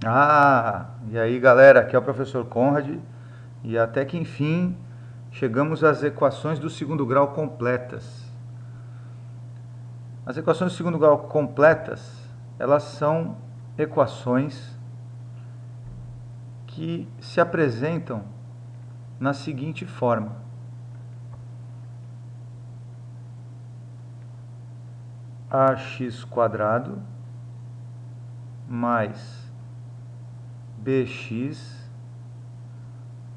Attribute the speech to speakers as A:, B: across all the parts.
A: E aí galera, aqui é o professor Conrad e até que enfim chegamos às equações do segundo grau completas. As equações do segundo grau completas, elas são equações que se apresentam na seguinte forma: ax² mais bx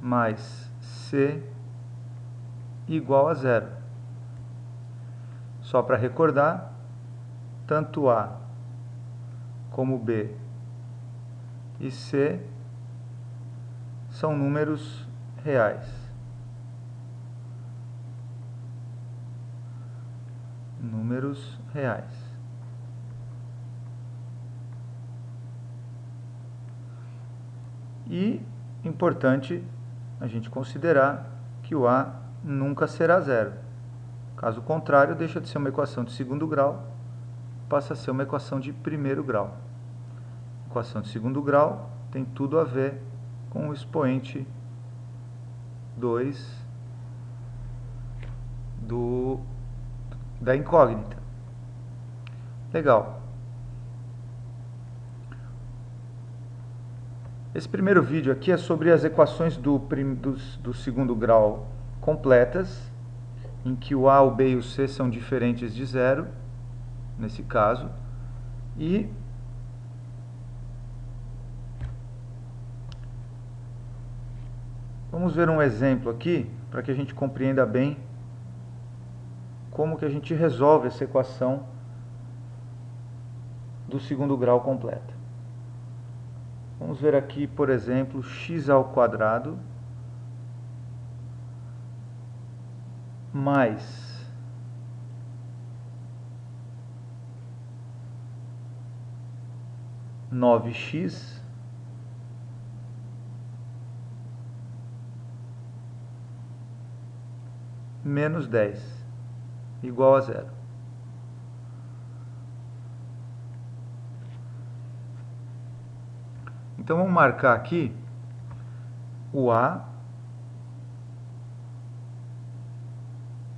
A: mais c igual a zero. Só para recordar, tanto A como B e C são números reais. Números reais. E importante a gente considerar que o A nunca será zero. Caso contrário, deixa de ser uma equação de segundo grau, passa a ser uma equação de primeiro grau. Equação de segundo grau tem tudo a ver com o expoente 2 da incógnita. Legal. Esse primeiro vídeo aqui é sobre as equações do segundo grau completas, em que o A, o B e o C são diferentes de zero, nesse caso, e vamos ver um exemplo aqui, para que a gente compreenda bem como que a gente resolve essa equação do segundo grau completa. Vamos ver aqui, por exemplo, x² mais 9x menos 10 igual a zero. Então vamos marcar aqui o A,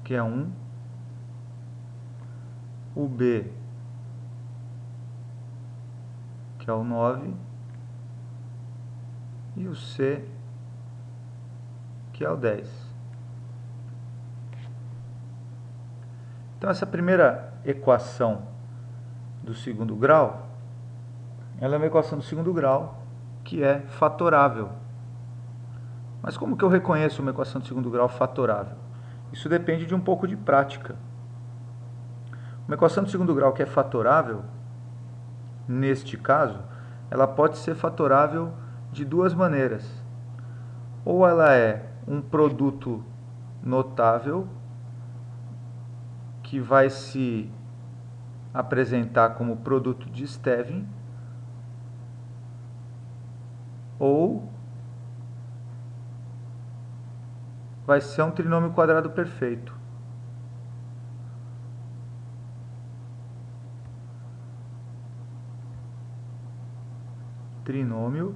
A: que é 1, o B, que é o 9, e o C, que é o 10. Então essa primeira equação do segundo grau, ela é uma equação do segundo grau que é fatorável. Mas como que eu reconheço uma equação de segundo grau fatorável? Isso depende de um pouco de prática. Uma equação de segundo grau que é fatorável, neste caso, ela pode ser fatorável de duas maneiras. Ou ela é um produto notável, que vai se apresentar como produto de Stevin, ou vai ser um trinômio quadrado perfeito. Trinômio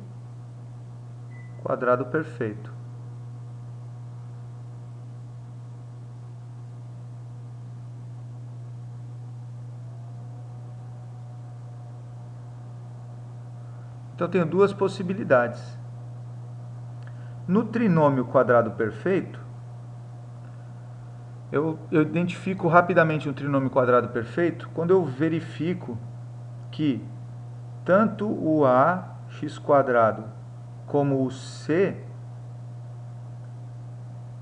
A: quadrado perfeito. Então eu tenho duas possibilidades. No trinômio quadrado perfeito, eu identifico rapidamente um trinômio quadrado perfeito quando eu verifico que tanto o ax² como o c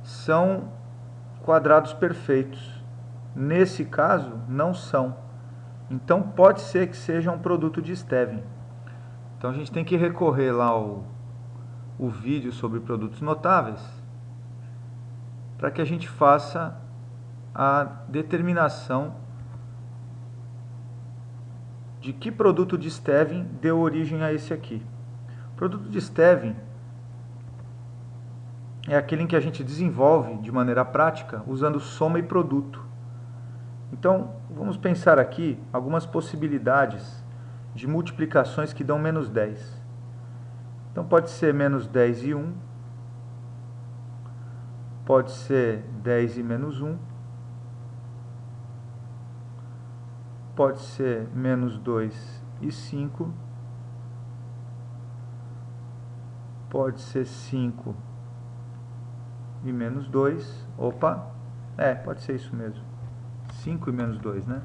A: são quadrados perfeitos. Nesse caso, não são. Então pode ser que seja um produto de Stevin. Então a gente tem que recorrer lá ao vídeo sobre produtos notáveis para que a gente faça a determinação de que produto de Stevin deu origem a esse aqui. O produto de Stevin é aquele em que a gente desenvolve de maneira prática usando soma e produto. Então, vamos pensar aqui algumas possibilidades de multiplicações que dão menos 10. Então pode ser menos 10 e 1, pode ser 10 e menos 1, pode ser menos 2 e 5, pode ser 5 e menos 2, opa, pode ser isso mesmo, 5 e menos 2, né?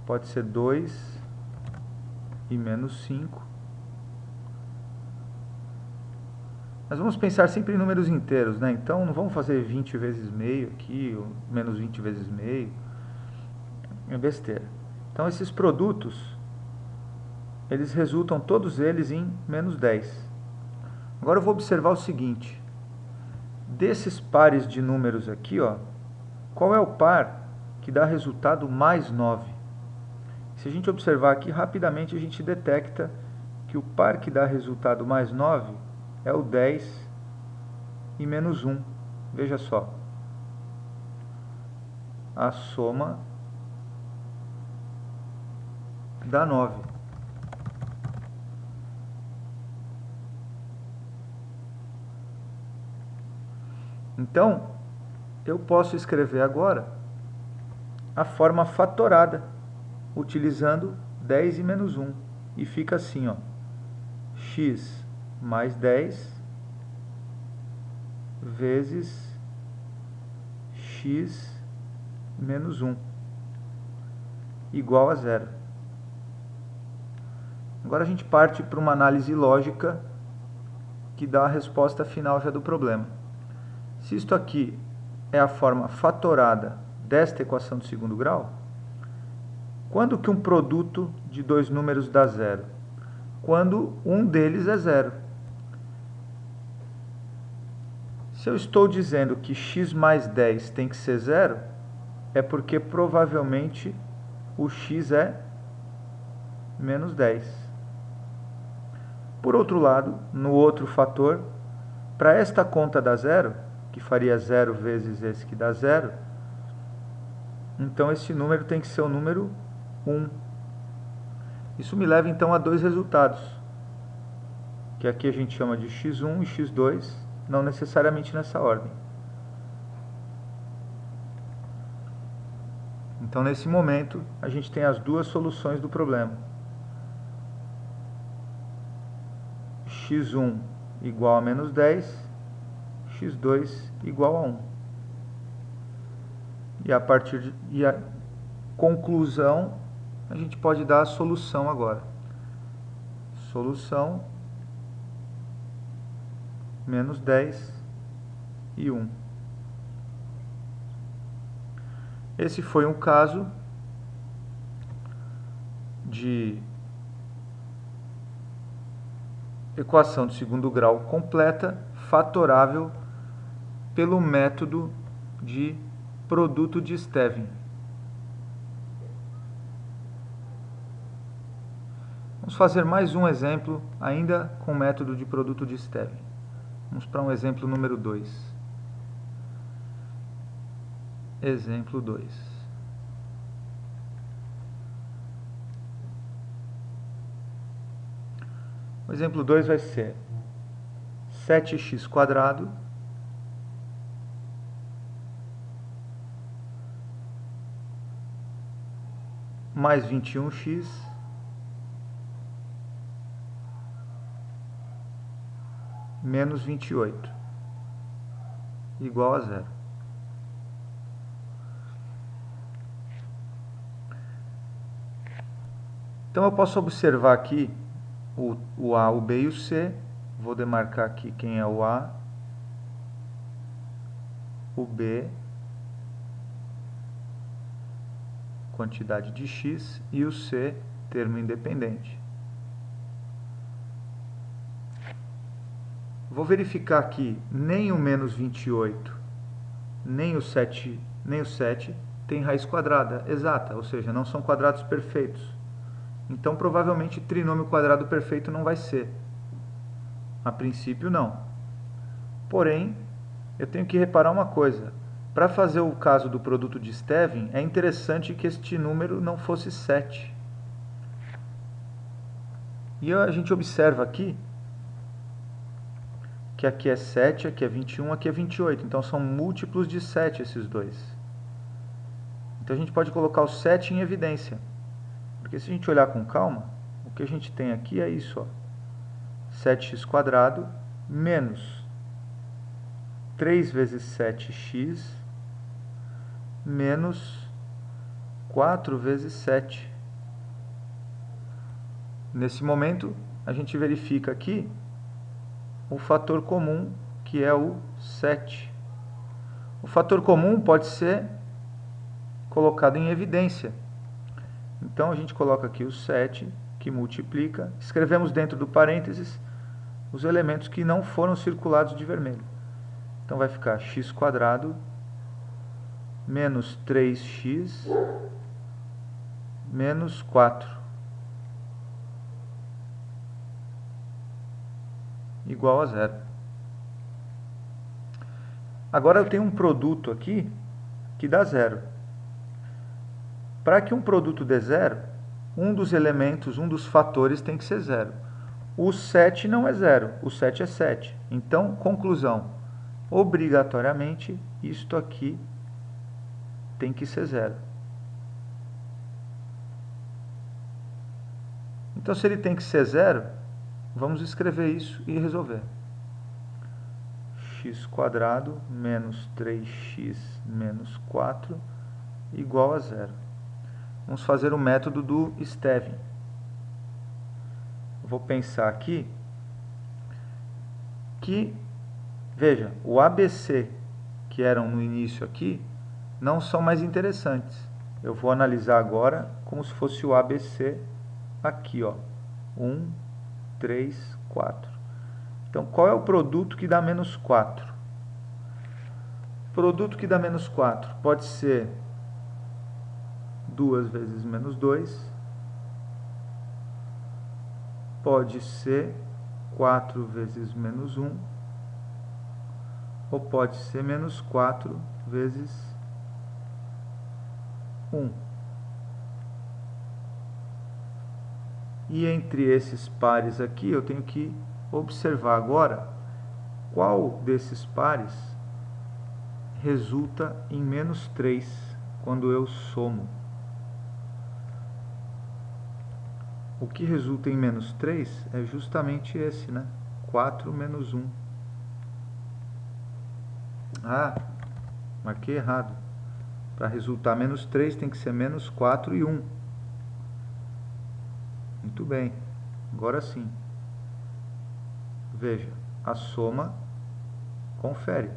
A: Pode ser 2 e menos 5. Nós vamos pensar sempre em números inteiros, né? Então não vamos fazer 20 vezes meio aqui, ou menos 20 vezes meio. É besteira. Então esses produtos, eles resultam todos eles em menos 10. Agora eu vou observar o seguinte. Desses pares de números aqui, ó, qual é o par que dá resultado mais 9? Se a gente observar aqui, rapidamente a gente detecta que o par que dá resultado mais 9 é o 10 e menos 1. Veja só. A soma dá 9. Então, eu posso escrever agora a forma fatorada, utilizando 10 e menos 1. E fica assim, ó, x mais 10 vezes x menos 1 igual a 0. Agora a gente parte para uma análise lógica que dá a resposta final já do problema. Se isto aqui é a forma fatorada desta equação de segundo grau, quando que um produto de dois números dá 0? Quando um deles é 0. Se eu estou dizendo que x mais 10 tem que ser 0, é porque provavelmente o x é menos 10. Por outro lado, no outro fator, para esta conta dar 0, que faria 0 vezes esse que dá 0, então esse número tem que ser o número 1. Isso me leva então a dois resultados, que aqui a gente chama de x1 e x2, não necessariamente nessa ordem. Então nesse momento a gente tem as duas soluções do problema. x1 igual a menos 10, x2 igual a 1. E a conclusão, a gente pode dar a solução agora. Solução, menos 10 e 1. Esse foi um caso de equação de segundo grau completa, fatorável pelo método de produto de Stevin. Vamos fazer mais um exemplo, ainda com o método de produto de Stevin. Vamos para um exemplo número 2. Exemplo 2. O exemplo 2 vai ser 7x² mais 21x menos 28 igual a 0. Então eu posso observar aqui o A, o B e o C. Vou demarcar aqui quem é o A, o B, quantidade de x, e o C, termo independente. Vou verificar aqui, nem o menos 28, nem o 7 tem raiz quadrada exata, ou seja, não são quadrados perfeitos. Então, provavelmente, trinômio quadrado perfeito não vai ser. A princípio, não. Porém, eu tenho que reparar uma coisa. Para fazer o caso do produto de Stevin, é interessante que este número não fosse 7. E a gente observa aqui que aqui é 7, aqui é 21, aqui é 28. Então são múltiplos de 7 esses dois. Então a gente pode colocar o 7 em evidência. Porque se a gente olhar com calma, o que a gente tem aqui é isso, ó. 7x² menos 3 vezes 7x menos 4 vezes 7. Nesse momento, a gente verifica aqui o fator comum, que é o 7. O fator comum pode ser colocado em evidência. Então, a gente coloca aqui o 7, que multiplica. Escrevemos dentro do parênteses os elementos que não foram circulados de vermelho. Então, vai ficar x² menos 3x menos 4 igual a 0. Agora eu tenho um produto aqui que dá 0. Para que um produto dê 0, um dos elementos, um dos fatores tem que ser 0. O 7 não é 0, o 7 é 7. Então, conclusão, obrigatoriamente, isto aqui tem que ser 0. Então, se ele tem que ser 0, vamos escrever isso e resolver. x² menos 3x menos 4 igual a 0. Vamos fazer o método do Stevin. Vou pensar aqui que, veja, o ABC que eram no início aqui não são mais interessantes. Eu vou analisar agora como se fosse o ABC aqui, ó. 1, 3, 4. Então, qual é o produto que dá menos 4? O produto que dá menos 4 pode ser 2 vezes menos 2, pode ser 4 vezes menos 1, ou pode ser menos 4 vezes 1. E entre esses pares aqui, eu tenho que observar agora qual desses pares resulta em menos 3 quando eu somo. O que resulta em menos 3 é justamente esse, né? 4 menos 1. Ah, marquei errado. Para resultar menos 3 tem que ser menos 4 e 1. Muito bem, agora sim. Veja, a soma confere.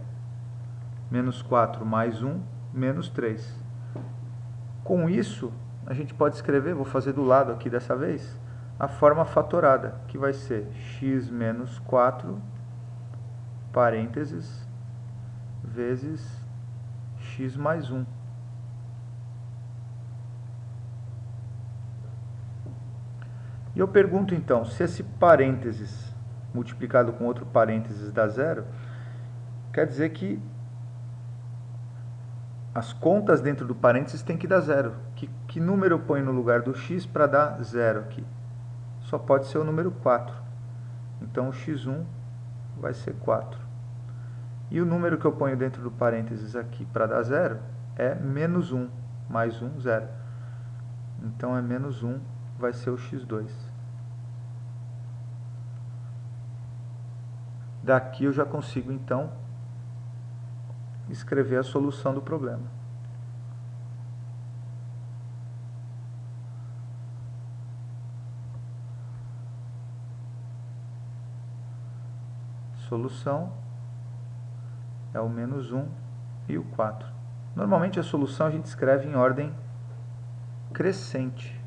A: Menos 4 mais 1, menos 3. Com isso, a gente pode escrever, vou fazer do lado aqui dessa vez, a forma fatorada, que vai ser x menos 4, parênteses, vezes x mais 1. E eu pergunto então, se esse parênteses multiplicado com outro parênteses dá 0, quer dizer que as contas dentro do parênteses tem que dar 0. Que número eu ponho no lugar do x para dar 0 aqui? Só pode ser o número 4. Então, o x1 vai ser 4. E o número que eu ponho dentro do parênteses aqui para dar 0 é menos 1. Mais 1, 0. Então, é menos 1, vai ser o x2. Daqui eu já consigo, então, escrever a solução do problema. Solução é o menos 1 e o 4. Normalmente a solução a gente escreve em ordem crescente.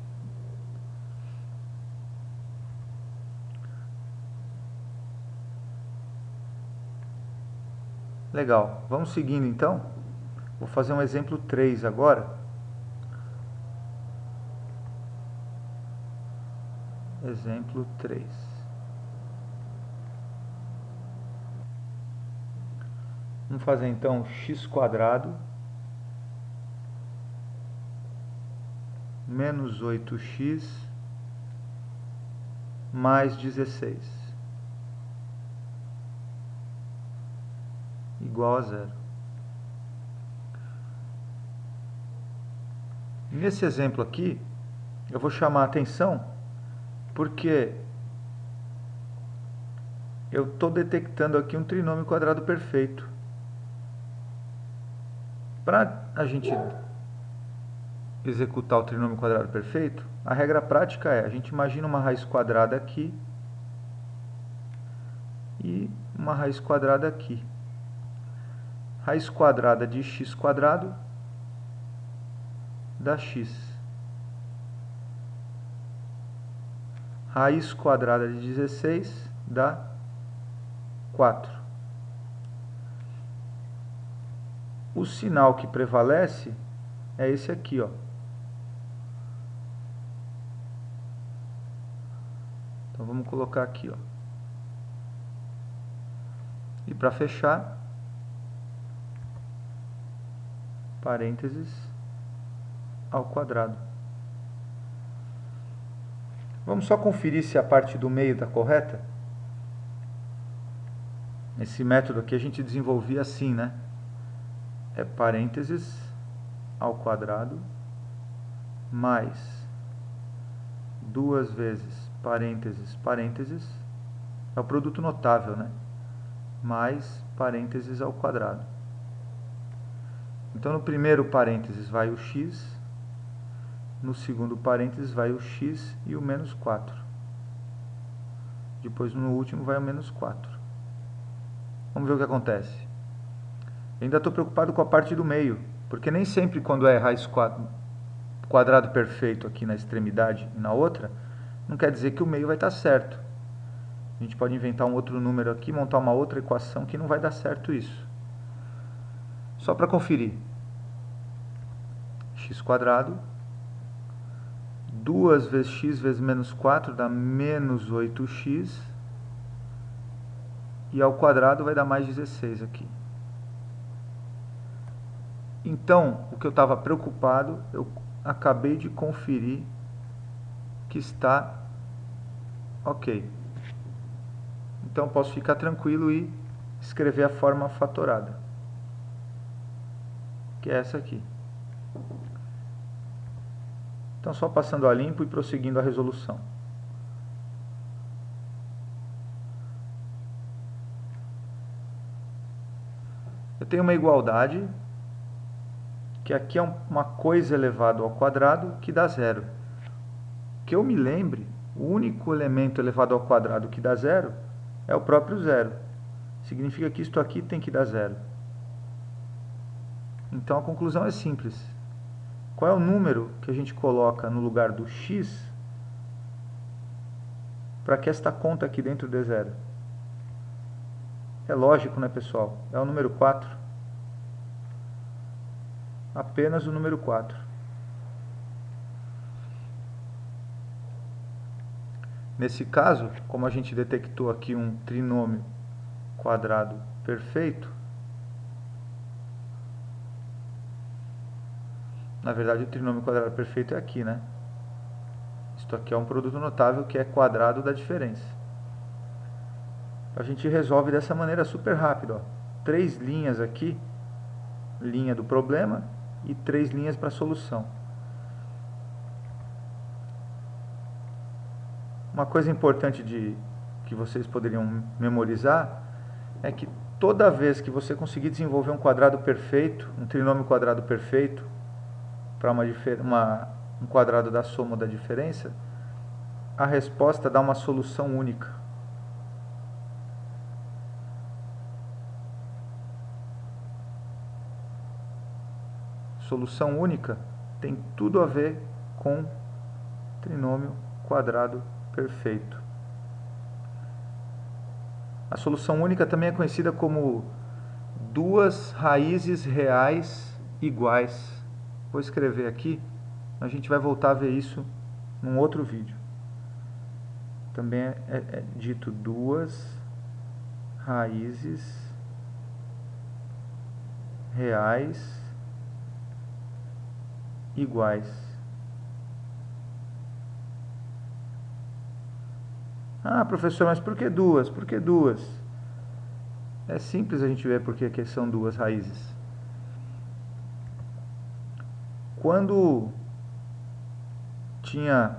A: Legal, vamos seguindo então. Vou fazer um exemplo 3 agora. Exemplo 3. Vamos fazer então x² menos 8x mais 16 igual a 0. Nesse exemplo aqui, eu vou chamar a atenção porque eu estou detectando aqui um trinômio quadrado perfeito. Para a gente executar o trinômio quadrado perfeito, a regra prática é, a gente imagina uma raiz quadrada aqui e uma raiz quadrada aqui. Raiz quadrada de x quadrado dá x. Raiz quadrada de 16 dá 4. O sinal que prevalece é esse aqui, ó. Então vamos colocar aqui, ó. E para fechar, parênteses ao quadrado. Vamos só conferir se a parte do meio está correta. Esse método aqui a gente desenvolvia assim, né? É parênteses ao quadrado mais 2 vezes parênteses, parênteses. É o produto notável, né? Mais parênteses ao quadrado. Então, no primeiro parênteses vai o x, no segundo parênteses vai o x e o menos 4. Depois, no último, vai o menos 4. Vamos ver o que acontece. Eu ainda estou preocupado com a parte do meio, porque nem sempre quando é raiz quadrado perfeito aqui na extremidade e na outra, não quer dizer que o meio vai estar certo. A gente pode inventar um outro número aqui, montar uma outra equação que não vai dar certo isso. Só para conferir. X quadrado, 2 vezes x vezes menos 4 dá menos 8x. E ao quadrado vai dar mais 16 aqui. Então, o que eu estava preocupado, eu acabei de conferir que está ok. Então, posso ficar tranquilo e escrever a forma fatorada, que é essa aqui. Então, só passando a limpo e prosseguindo a resolução. Eu tenho uma igualdade, que aqui é uma coisa elevado ao quadrado, que dá zero. Que eu me lembre, o único elemento elevado ao quadrado que dá zero é o próprio zero. Significa que isto aqui tem que dar zero. Então a conclusão é simples. Qual é o número que a gente coloca no lugar do x para que esta conta aqui dentro dê zero? É lógico, né, pessoal? É o número 4. Apenas o número 4. Nesse caso, como a gente detectou aqui um trinômio quadrado perfeito, na verdade o trinômio quadrado perfeito é aqui, né? Isto aqui é um produto notável que é quadrado da diferença. A gente resolve dessa maneira super rápido, ó. 3 linhas aqui, linha do problema, e 3 linhas para a solução. Uma coisa importante que vocês poderiam memorizar é que toda vez que você conseguir desenvolver um quadrado perfeito, um trinômio quadrado perfeito, para um quadrado da soma ou da diferença, a resposta dá uma solução única. Solução única tem tudo a ver com trinômio quadrado perfeito. A solução única também é conhecida como duas raízes reais iguais. Vou escrever aqui, a gente vai voltar a ver isso num outro vídeo. Também é dito duas raízes reais iguais. Ah, professor, mas por que duas? Por que duas? É simples a gente ver por que são duas raízes. Quando tinha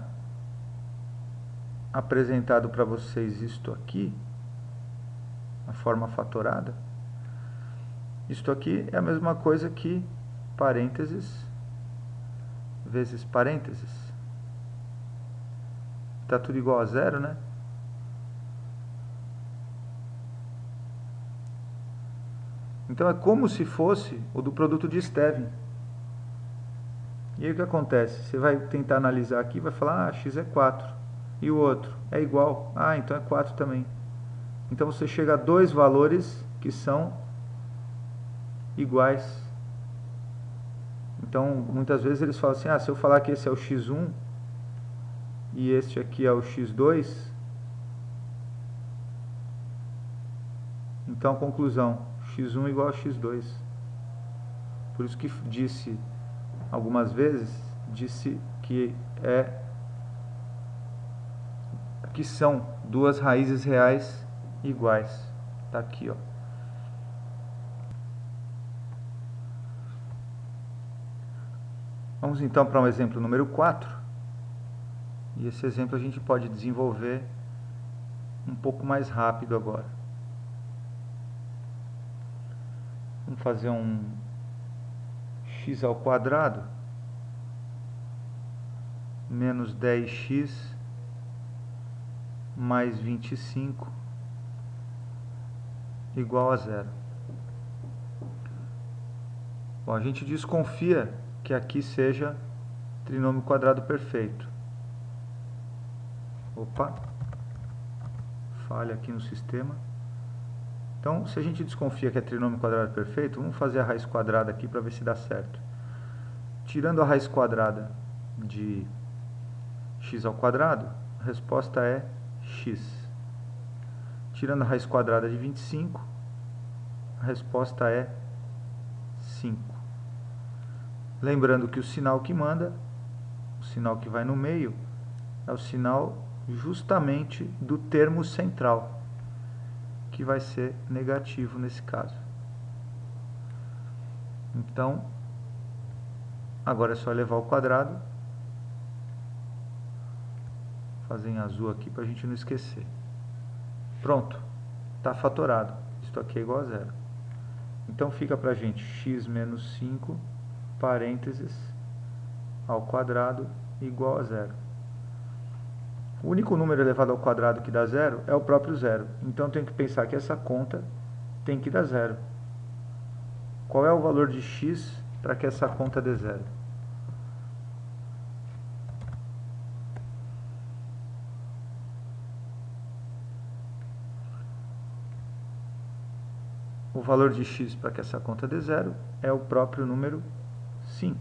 A: apresentado para vocês isto aqui, a forma fatorada, isto aqui é a mesma coisa que parênteses vezes parênteses. Está tudo igual a zero, né? Então é como se fosse o do produto de Stevin. E aí o que acontece? Você vai tentar analisar aqui e vai falar, ah, x é 4. E o outro é igual. Ah, então é 4 também. Então você chega a dois valores que são iguais. Então muitas vezes eles falam assim, ah, se eu falar que esse é o x1 e este aqui é o x2, então conclusão, x1 igual a x2. Por isso que disse algumas vezes, disse que são duas raízes reais iguais. Tá aqui, ó. Vamos então para um exemplo número 4. E esse exemplo a gente pode desenvolver um pouco mais rápido agora. Vamos fazer um x ao quadrado menos 10x mais 25 igual a zero. Bom, a gente desconfia que aqui seja trinômio quadrado perfeito. Opa, falha aqui no sistema. Então, se a gente desconfia que é trinômio quadrado perfeito, vamos fazer a raiz quadrada aqui para ver se dá certo. Tirando a raiz quadrada de x ao quadrado, a resposta é x. Tirando a raiz quadrada de 25, a resposta é 5. Lembrando que o sinal que manda, o sinal que vai no meio, é o sinal justamente do termo central, que vai ser negativo nesse caso. Então, agora é só elevar ao quadrado, fazer em azul aqui para a gente não esquecer. Pronto, está fatorado. Isto aqui é igual a zero. Então fica para a gente x menos 5, parênteses, ao quadrado, igual a zero. O único número elevado ao quadrado que dá zero é o próprio zero. Então eu tenho que pensar que essa conta tem que dar zero. Qual é o valor de x para que essa conta dê zero? O valor de x para que essa conta dê zero é o próprio número 5,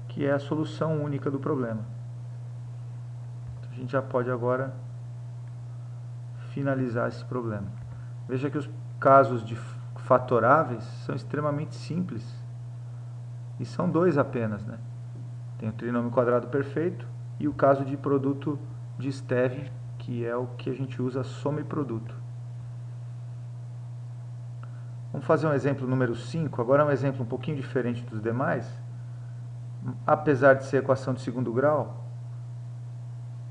A: que é a solução única do problema. Então, a gente já pode agora finalizar esse problema. Veja que os casos de fatoráveis são extremamente simples. E são dois apenas, né? Tem o trinômio quadrado perfeito e o caso de produto de Stevin, que é o que a gente usa soma e produto. Vamos fazer um exemplo número 5. Agora é um exemplo um pouquinho diferente dos demais. Apesar de ser equação de segundo grau,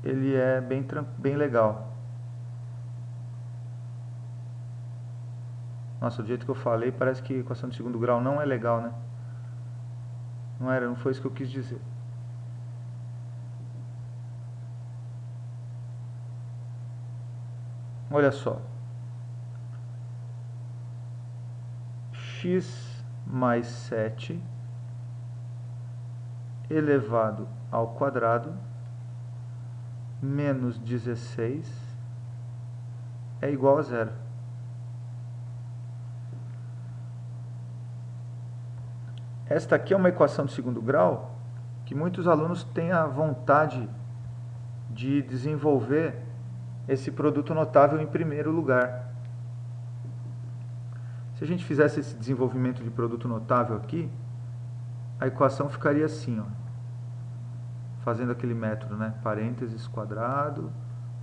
A: ele é bem legal. Nossa, do jeito que eu falei, parece que equação de segundo grau não é legal, né? Não foi isso que eu quis dizer. Olha só. X mais 7 elevado ao quadrado menos 16 é igual a zero. Esta aqui é uma equação de segundo grau que muitos alunos têm a vontade de desenvolver esse produto notável em primeiro lugar. Se a gente fizesse esse desenvolvimento de produto notável aqui, a equação ficaria assim, ó, fazendo aquele método, né? Parênteses quadrado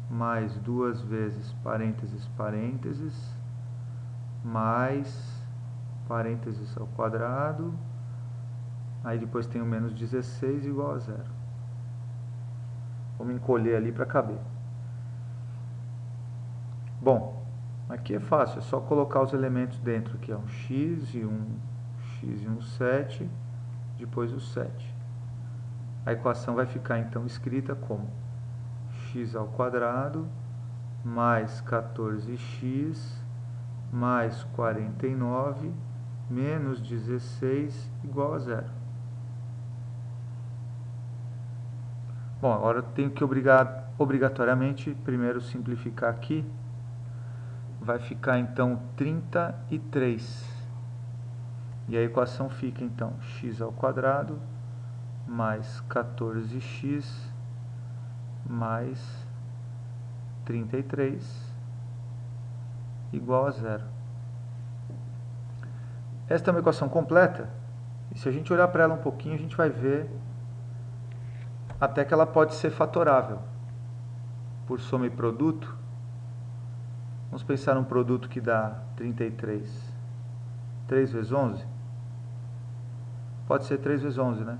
A: mais 2 vezes parênteses, parênteses, mais parênteses ao quadrado, aí depois tem o menos 16 igual a zero. Vamos encolher ali para caber. Bom, aqui é fácil, é só colocar os elementos dentro, que é um x e um 7, depois o 7. A equação vai ficar então escrita como x ao quadrado mais 14x mais 49 menos 16 igual a zero. Bom, agora eu tenho que obrigatoriamente primeiro simplificar aqui. Vai ficar então 33. E a equação fica então x ao quadrado mais 14x mais 33 igual a zero. Esta é uma equação completa, e se a gente olhar para ela um pouquinho, a gente vai ver até que ela pode ser fatorável por soma e produto. Vamos pensar num produto que dá 33. 3 vezes 11? Pode ser 3 vezes 11, né?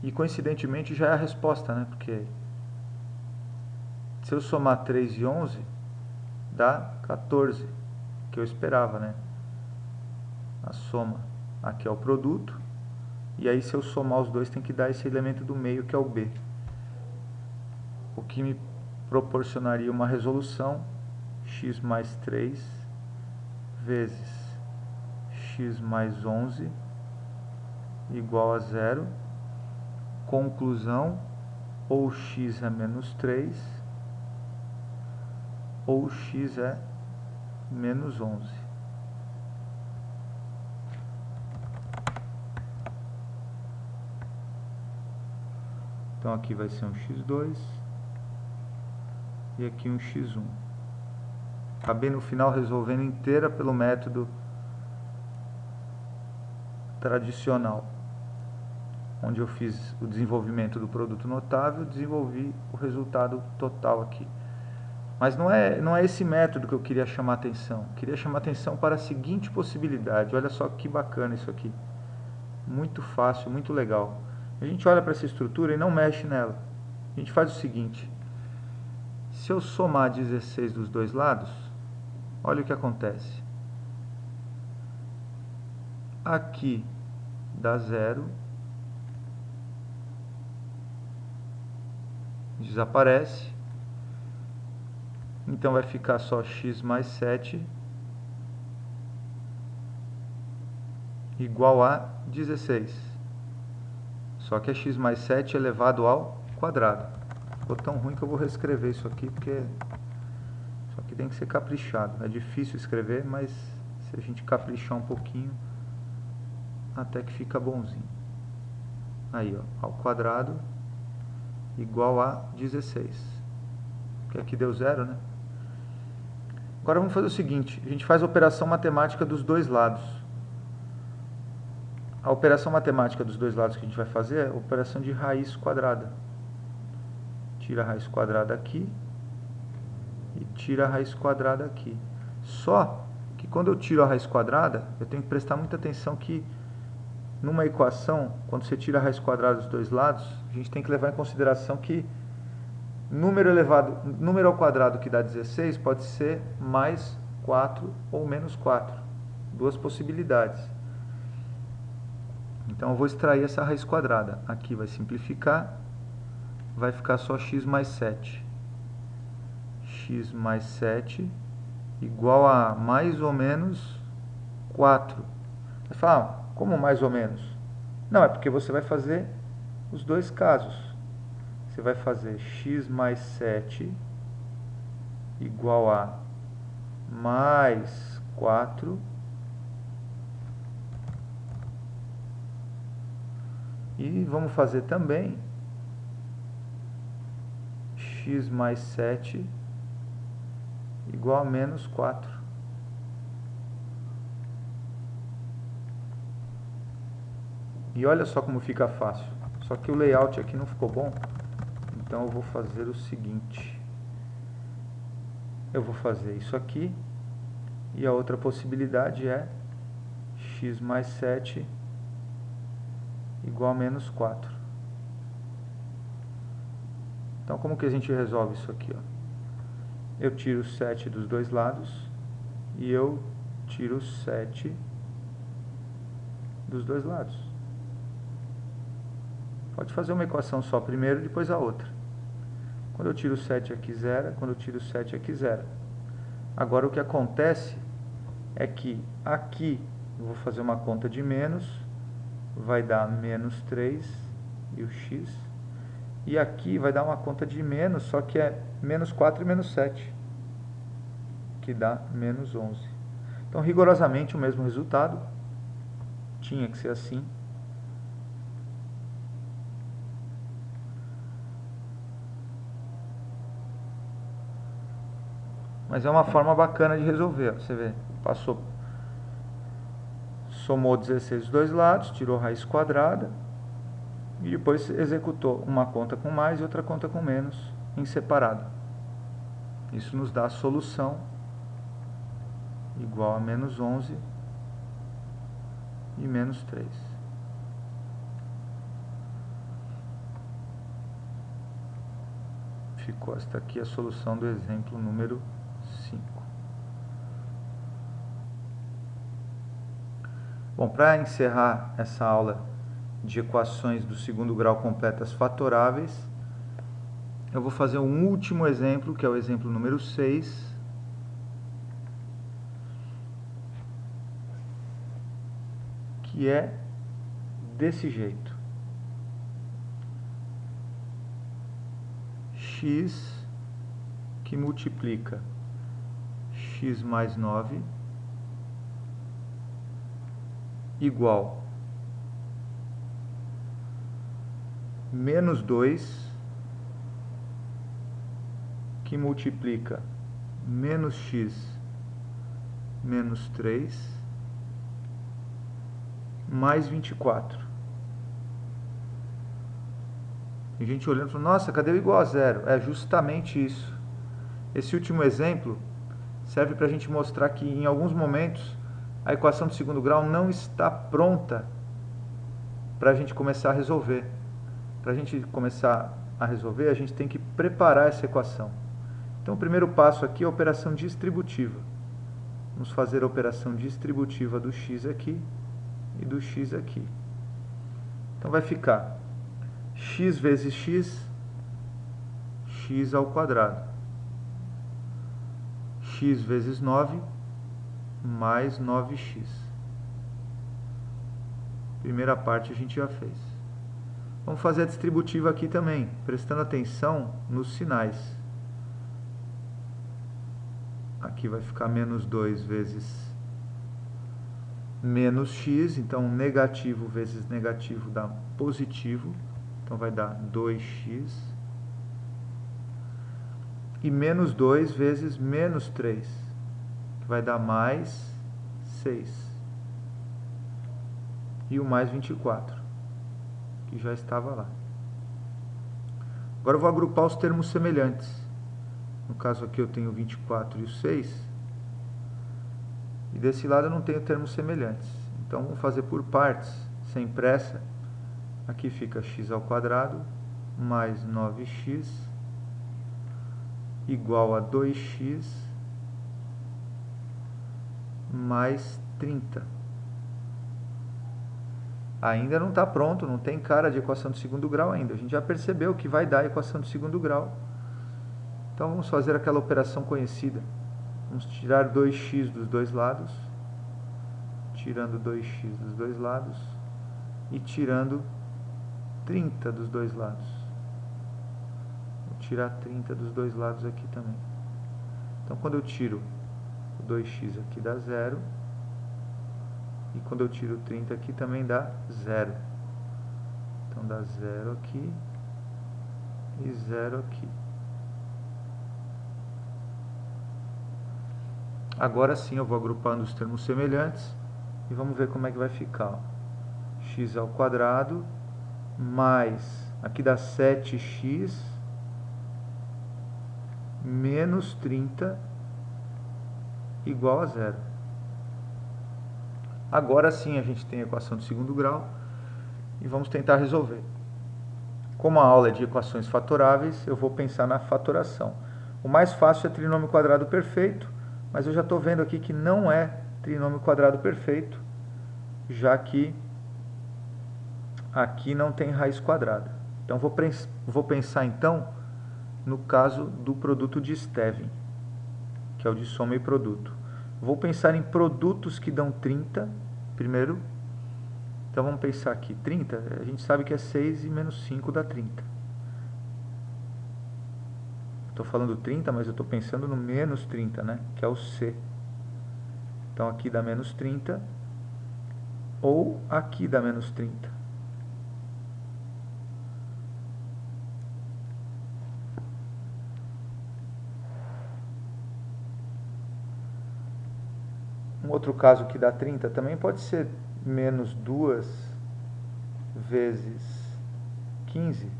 A: E coincidentemente já é a resposta, né? Porque se eu somar 3 e 11, dá 14, que eu esperava, né? A soma aqui é o produto, e aí se eu somar os dois tem que dar esse elemento do meio, que é o b. O que me proporcionaria uma resolução x mais 3 vezes x mais 11 igual a zero. Conclusão, ou x é menos 3 ou x é menos 11. Então aqui vai ser um x2 e aqui um x1. Acabei no final resolvendo inteira pelo método tradicional, onde eu fiz o desenvolvimento do produto notável, desenvolvi o resultado total aqui. Mas não é esse método que eu queria chamar atenção. Eu queria chamar atenção para a seguinte possibilidade. Olha só que bacana isso aqui. Muito fácil, muito legal. A gente olha para essa estrutura e não mexe nela. A gente faz o seguinte. Se eu somar 16 dos dois lados, olha o que acontece. Aqui dá zero. Desaparece. Então vai ficar só x mais 7 igual a 16. Só que é x mais 7 elevado ao quadrado. Ficou tão ruim que eu vou reescrever isso aqui, porque isso aqui tem que ser caprichado. É difícil escrever, mas se a gente caprichar um pouquinho, até que fica bonzinho. Aí, ó, ao quadrado igual a 16. Porque aqui deu zero, né? Agora vamos fazer o seguinte, a gente faz a operação matemática dos dois lados. A operação matemática dos dois lados que a gente vai fazer é a operação de raiz quadrada. Tira a raiz quadrada aqui e tira a raiz quadrada aqui. Só que quando eu tiro a raiz quadrada, eu tenho que prestar muita atenção que numa equação, quando você tira a raiz quadrada dos dois lados, a gente tem que levar em consideração que número ao quadrado que dá 16 pode ser mais 4 ou menos 4. Duas possibilidades. Então eu vou extrair essa raiz quadrada. Aqui vai simplificar, vai ficar só x mais 7. X mais 7 igual a mais ou menos 4. Você fala, como mais ou menos? Não, é porque você vai fazer os dois casos. Você vai fazer x mais 7 igual a mais 4 e vamos fazer também x mais 7 igual a menos 4. E olha só como fica fácil. Só que o layout aqui não ficou bom. Então eu vou fazer o seguinte. Eu vou fazer isso aqui. E a outra possibilidade é x mais 7 igual a menos 4. Então, como que a gente resolve isso aqui? Ó? Eu tiro 7 dos dois lados e eu tiro 7 dos dois lados. Pode fazer uma equação só primeiro, depois a outra. Quando eu tiro 7 aqui, zero. Quando eu tiro 7 aqui, zero. Agora, o que acontece é que aqui eu vou fazer uma conta de menos, vai dar menos 3 e o x. E aqui vai dar uma conta de menos, só que é menos 4 e menos 7, que dá menos 11. Então, rigorosamente o mesmo resultado, tinha que ser assim. Mas é uma forma bacana de resolver, você vê, somou 16 dos dois lados, tirou raiz quadrada, e depois executou uma conta com mais e outra conta com menos, em separado. Isso nos dá a solução igual a menos 11 e menos 3. Ficou esta aqui a solução do exemplo número 5. Bom, para encerrar essa aula de equações do segundo grau completas fatoráveis, eu vou fazer um último exemplo, que é o exemplo número 6. Que é desse jeito. X que multiplica x mais 9 igual menos 2 que multiplica menos x menos 3 mais 24. E a gente olhando e falando, nossa, cadê o igual a zero? É justamente isso. Esse último exemplo serve para a gente mostrar que em alguns momentos a equação de segundo grau não está pronta para a gente começar a resolver. Para a gente começar a resolver, a gente tem que preparar essa equação. Então o primeiro passo aqui é a operação distributiva. Vamos fazer a operação distributiva do x aqui e do x aqui. Então vai ficar x vezes x, x ao quadrado. X vezes 9, mais 9x. Primeira parte a gente já fez. Vamos fazer a distributiva aqui também, prestando atenção nos sinais. Aqui vai ficar menos 2 vezes menos x, então negativo vezes negativo dá positivo, então vai dar 2x. E menos 2 vezes menos 3, que vai dar mais 6. E o mais 24, que já estava lá. Agora eu vou agrupar os termos semelhantes. No caso aqui eu tenho o 24 e o 6. E desse lado eu não tenho termos semelhantes. Então vamos fazer por partes, sem pressa. Aqui fica x ao quadrado mais 9x igual a 2x mais 30. Ainda não está pronto, não tem cara de equação de segundo grau ainda. A gente já percebeu que vai dar a equação de segundo grau. Então vamos fazer aquela operação conhecida. Vamos tirar 2x dos dois lados, tirando 2x dos dois lados e tirando 30 dos dois lados. Vou tirar 30 dos dois lados aqui também. Então quando eu tiro o 2x aqui dá 0. E quando eu tiro 30 aqui também dá 0. Então dá 0 aqui e 0 aqui. Agora sim eu vou agrupando os termos semelhantes e vamos ver como é que vai ficar. Ó. X ao quadrado mais, aqui dá 7x menos 30 igual a zero. Agora sim a gente tem a equação de segundo grau e vamos tentar resolver. Como a aula é de equações fatoráveis, eu vou pensar na fatoração. O mais fácil é trinômio quadrado perfeito, mas eu já estou vendo aqui que não é trinômio quadrado perfeito, já que aqui não tem raiz quadrada. Então vou pensar então no caso do produto de Stevin, que é o de soma e produto. Vou pensar em produtos que dão 30 primeiro. Então vamos pensar aqui, 30, a gente sabe que é 6 e menos 5 dá 30. Estou falando 30, mas eu estou pensando no menos 30, né? Que é o C. Então aqui dá menos 30, ou aqui dá menos 30. Um outro caso que dá 30 também pode ser menos 2 vezes 15,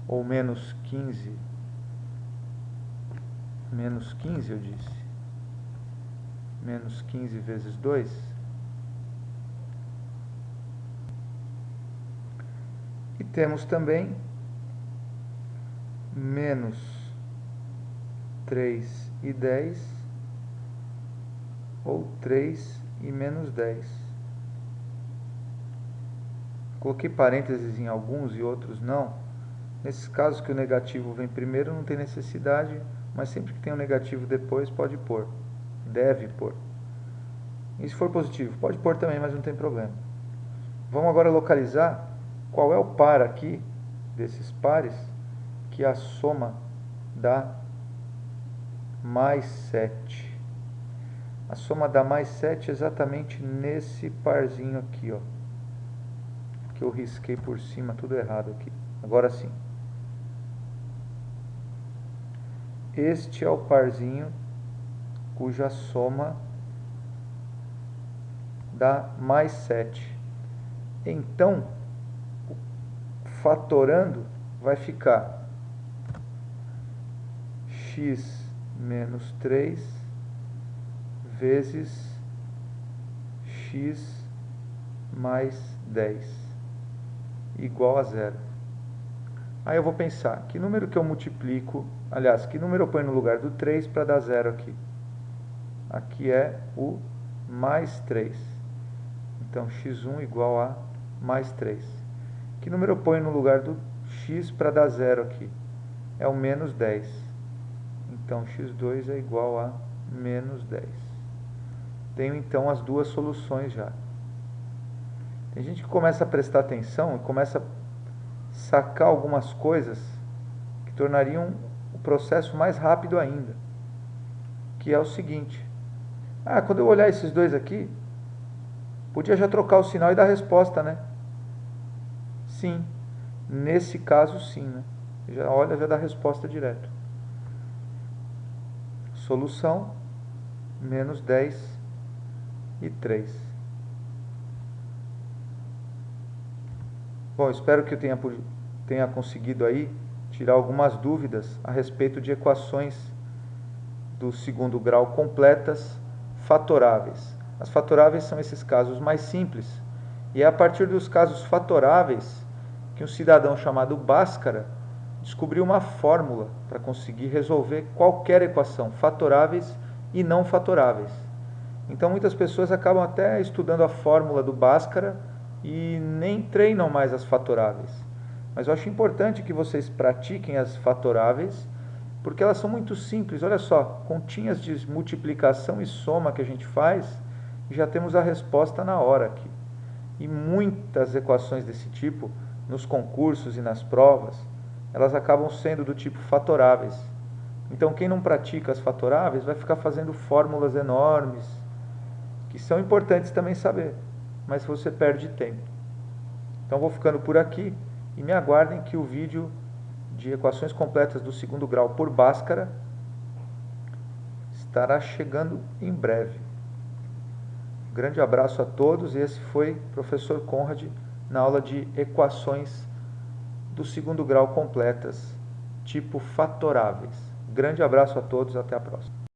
A: ou menos 15 eu disse, menos 15 vezes 2, e temos também menos 3 e 10, ou 3 e menos 10. Coloquei parênteses em alguns e outros não. Nesses casos que o negativo vem primeiro não tem necessidade, mas sempre que tem um negativo depois pode pôr, deve pôr. E se for positivo, pode pôr também, mas não tem problema. Vamos agora localizar qual é o par aqui, desses pares, que a soma dá mais 7. A soma dá mais 7 exatamente nesse parzinho aqui, ó. Que eu risquei por cima, tudo errado aqui. Agora sim. Este é o parzinho cuja soma dá mais 7. Então, fatorando, vai ficar x menos 3 vezes x mais 10 igual a zero. Aí eu vou pensar, que número que eu multiplico, aliás, que número eu ponho no lugar do 3 para dar zero aqui? Aqui é o mais 3. Então, x1 igual a mais 3. Que número eu ponho no lugar do x para dar zero aqui? É o menos 10. Então, x2 é igual a menos 10. Tenho, então, as duas soluções já. Tem gente que começa a prestar atenção e começa a sacar algumas coisas que tornariam o processo mais rápido ainda. Que é o seguinte. Quando eu olhar esses dois aqui, podia já trocar o sinal e dar a resposta, né? Sim. Nesse caso, sim, né? Já olha, já dá a resposta direto. Solução, menos 10 e 3. Bom, espero que eu tenha conseguido aí tirar algumas dúvidas a respeito de equações do segundo grau completas fatoráveis. As fatoráveis são esses casos mais simples, e é a partir dos casos fatoráveis que um cidadão chamado Bhaskara descobriu uma fórmula para conseguir resolver qualquer equação, fatoráveis e não fatoráveis. Então muitas pessoas acabam até estudando a fórmula do Bhaskara e nem treinam mais as fatoráveis. Mas eu acho importante que vocês pratiquem as fatoráveis, porque elas são muito simples. Olha só, continhas de multiplicação e soma que a gente faz, e já temos a resposta na hora aqui. E muitas equações desse tipo, nos concursos e nas provas, elas acabam sendo do tipo fatoráveis. Então quem não pratica as fatoráveis vai ficar fazendo fórmulas enormes, que são importantes também saber, mas você perde tempo. Então vou ficando por aqui e me aguardem que o vídeo de equações completas do segundo grau por Bhaskara estará chegando em breve. Grande abraço a todos, e esse foi o professor Conrad na aula de equações do segundo grau completas tipo fatoráveis. Grande abraço a todos, até a próxima.